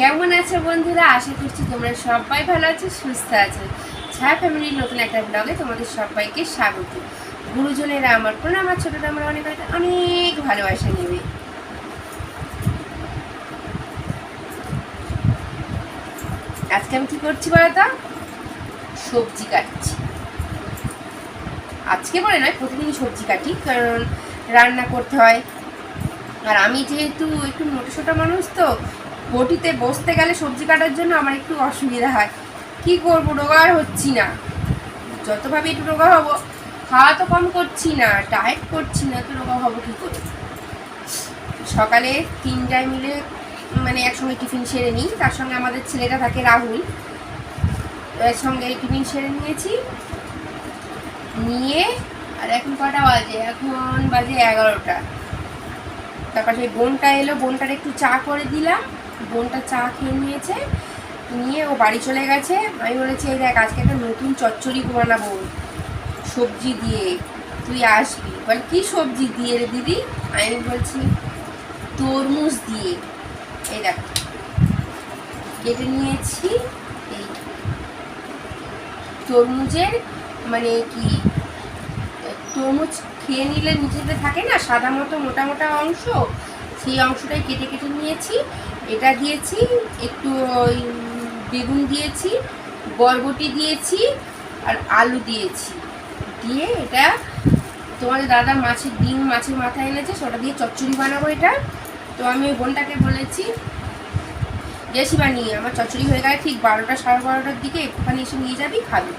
কেমন আছো বন্ধুরা? আশা করছি তোমরা সবাই ভালো আছো, সুস্থ আছো। ছায়া ফ্যামিলির নতুন একটা ব্লগে তোমাদের সবাইকে স্বাগত। গুরুজনেরা আমার প্রণাম, আর ছোটরা আমার অনেক অনেক ভালোবাসা নেবে। আজকে আমি কি করছি বলতো? সবজি কাটছি। আজকে বলে নয়, প্রতিদিনই সবজি কাটি, কারণ রান্না করতে হয়। আর আমি যেহেতু একটু মোটাসোটা মানুষ, তো বটিতে বসতে গেলে সবজি কাটার জন্য আমার একটু অসুবিধা হয়। কি করবো, রোগা আর হচ্ছি না। যতভাবে একটু রোগা হবো, খাওয়া তো কম করছি না, ডায়েট করছি না, তো রোগা হবো কী করে? সকালে তিনটায় মিলে মানে একসঙ্গে টিফিন সেরে নিই। তার সঙ্গে আমাদের ছেলেটা থাকে রাহুল, এর সঙ্গে টিফিন সেরে নিয়েছি। নিয়ে আর এখন কটা বাজে? এখন বাজে 11টা। তারপর সেই বোনটা এলো, বোনটার একটু চা করে দিলাম। বোনটা চা খেয়ে নিয়েছে, নিয়ে ও বাড়ি চলে গেছে। আমি বলেছি, এই দেখ আজকে একটা নতুন চচ্চড়ি বানাবো সবজি দিয়ে, তুই আসবি। বল কি সবজি দিয়ে রে দিদি? আমি বলছি তরমুজ দিয়ে। এই দেখ কেটে নিয়েছি। এই তরমুজের মানে কি, তরমুজ খেয়ে নিলে নিচেতে থাকে না সাদা মতো মোটা মোটা অংশ, সেই অংশটাই কেটে কেটে নিয়েছি। এটা দিয়েছি, একটু ওই বেগুন দিয়েছি, বরবটি দিয়েছি, আর আলু দিয়েছি। দিয়ে এটা তোমাদের দাদা মাছের মাথা এনেছে, সেটা দিয়ে চচ্চড়ি বানাবো এটা। তো আমি ওই বোনটাকে বলেছি, শিবানী আমার চচ্চড়ি হয়ে গেলে ঠিক 12টা সাড়ে 12টার দিকে একটুখানি এসে নিয়ে যাবি, খাবি।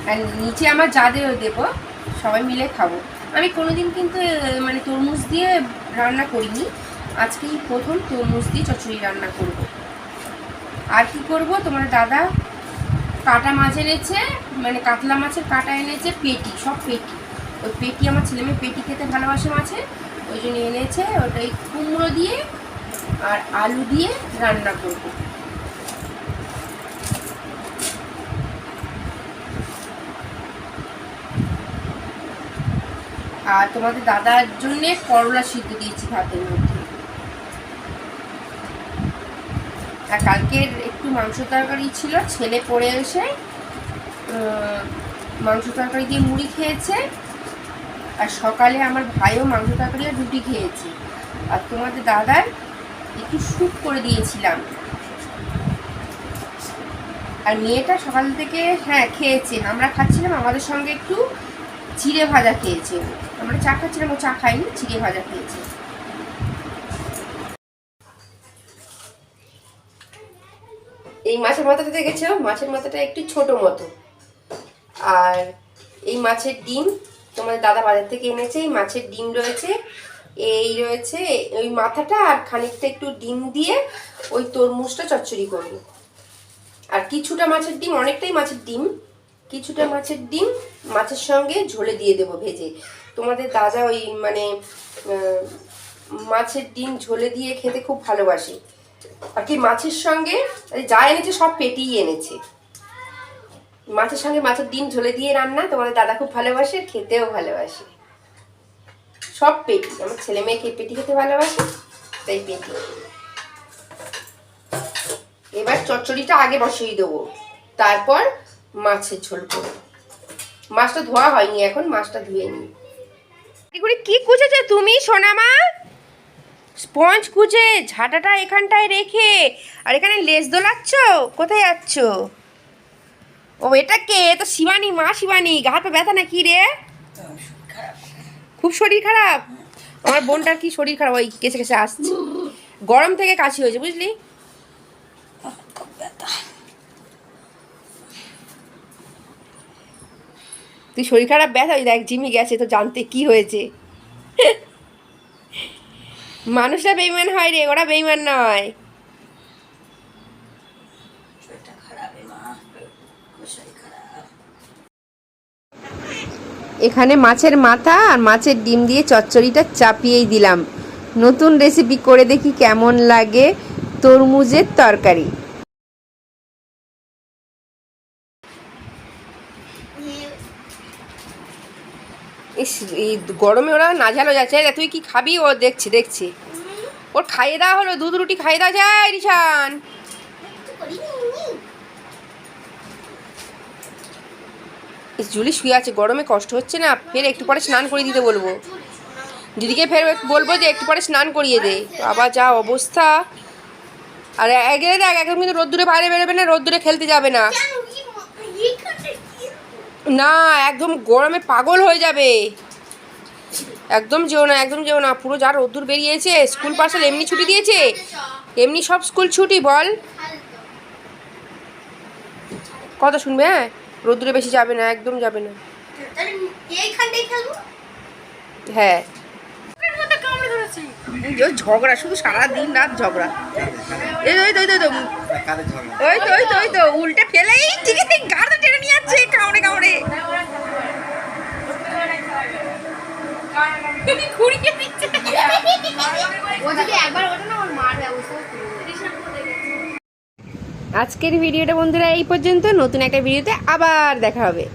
আর নিচে আমার যাদেরও দেবো, সবাই মিলে খাবো। আমি কোনোদিন কিন্তু মানে তরমুজ দিয়ে রান্না করিনি, আজকেই প্রথম তরমুজ দিয়ে চচ্চড়ি রান্না করব। আর কি করব, তোমার দাদা কাটা মাছ এনেছে, মানে কাতলা মাছের কাটা এনেছে, পেটি, সব পেটি। ওই পেটি আমার ছেলেমেয়ে পেটি খেতে ভালোবাসে মাছের, ওই জন্য এনেছে। ওটাই কুমড়ো দিয়ে আর আলু দিয়ে রান্না করব। আর তোমাদের দাদার জন্যে করলা সিদ্ধ দিয়েছি ভাতের মধ্যে। আর কালকের একটু মাংস তরকারি ছিল, ছেলে পড়ে এসে মাংস তরকারি দিয়ে মুড়ি খেয়েছে। আর সকালে আমার ভাইও মাংস তরকারি আর রুটি খেয়েছে। আর তোমাদের দাদার একটু স্যুপ করে দিয়েছিলাম। আর মেয়েটা সকাল থেকে খেয়েছে, আমরা খাচ্ছিলাম, আমাদের সঙ্গে একটু চিড়ে ভাজা খেয়েছে। আমরা চা খাচ্ছিলাম, ও চা খাইনি, চিড়ে ভাজা খেয়েছে। এই মাছের মাথাটা দেখেছো? মাছের মাথাটা একটু ছোট মতো। আর এই মাছের ডিম তোমাদের দাদা বাজার থেকে এনেছে। এই মাছের ডিম রয়েছে, এই রয়েছে ওই মাথাটা, আর খানিকটা একটু ডিম দিয়ে ওই তরমুজটা চচ্চড়ি করবো। আর কিছুটা মাছের ডিম, অনেকটাই মাছের ডিম, কিছুটা মাছের ডিম মাছের সঙ্গে ঝোলে দিয়ে দেবো ভেজে। তোমাদের দাদা ওই মানে মাছের ডিম ঝোলে দিয়ে খেতে খুব ভালোবাসে। আর কি মাছের সঙ্গে যা এনেছে সব পেটিই এনেছে। মাছের সঙ্গে মাছের ডিম ঝোলে দিয়ে রান্না তোমাদের দাদা খুব ভালোবাসে, খেতেও ভালোবাসে। সব পেটি, আমার ছেলে মেয়ে পেটি খেতে ভালোবাসে, তাই পেটি। এবার চচ্চড়িটা আগে বসিয়ে দেবো, তারপর মাছের ঝোল করবো। মাছটা ধোয়া হয়নি এখন, মাছটা ধুয়ে নিই। কি কুচেছো তুমি সোনামা? স্পঞ্জ কুচে ঝাঁটাটা এখানটায় রেখে, আর এখানে লেজ দোলাচ্ছ, কোথায় যাচ্ছ? ও এটা কে? তো শিবানী, মা শিবানী। গা হাতে ব্যথা নাকি রে? খুব শরীর খারাপ? আমার বোনটার কি শরীর খারাপ, ওই কেসে কেসে আসছে, গরম থেকে কাশি হয়েছে বুঝলি। তুই শরীর খারাপ ব্যথা, ওই দেখ জিমি গেছে তো জানতে কি হয়েছে। মানুষরা বেইমান হয় রে, ওরা বেইমান নয়। এখানে মাছের মাথা আর মাছের ডিম দিয়ে চচ্চড়িটা চাপিয়েই দিলাম। নতুন রেসিপি করে দেখি কেমন লাগে, তরমুজের তরকারি। ইস, এই গরমে ওরা নাঝালো যাচ্ছে। তুই কি খাবি? ও দেখছি দেখছি। ওর খাইয়ে দেওয়া হলো, দুধ রুটি খাইয়ে দেওয়া যায় রিশান। জুলি শুয়ে আছে, গরমে কষ্ট হচ্ছে না, ফের একটু পরে স্নান করে দিতে বলবো। দিদিকে ফের বলবো যে একটু পরে স্নান করিয়ে দে। আবার যা অবস্থা। আর একদিনে দেখ, একদম কিন্তু রোদ্দুরে বাইরে বেরোবে না, রোদ্দুরে খেলতে যাবে না। না, একদম গরমে পাগল হয়ে যাবে। একদম যেও না, একদম যেও না। পুরো যা রোদ্দুর বেরিয়েছে, স্কুল পার্সেল এমনি ছুটি দিয়েছে, এমনি সব স্কুল ছুটি। বল কথা শুনবে? হ্যাঁ, রোদ্দুরে বেশি যাবে না, একদম যাবে না। হ্যাঁ, ঝগড়া, শুধু সারা দিন রাত ঝগড়া। ওই তো উল্টে ফেলেই ঠিক আছে, গাড়ি টেনে নিয়ে যাচ্ছে কামড়ে কামড়ে। আজকের ভিডিওটা বন্ধুরা এই পর্যন্ত। নতুন একটা ভিডিওতে আবার দেখা হবে।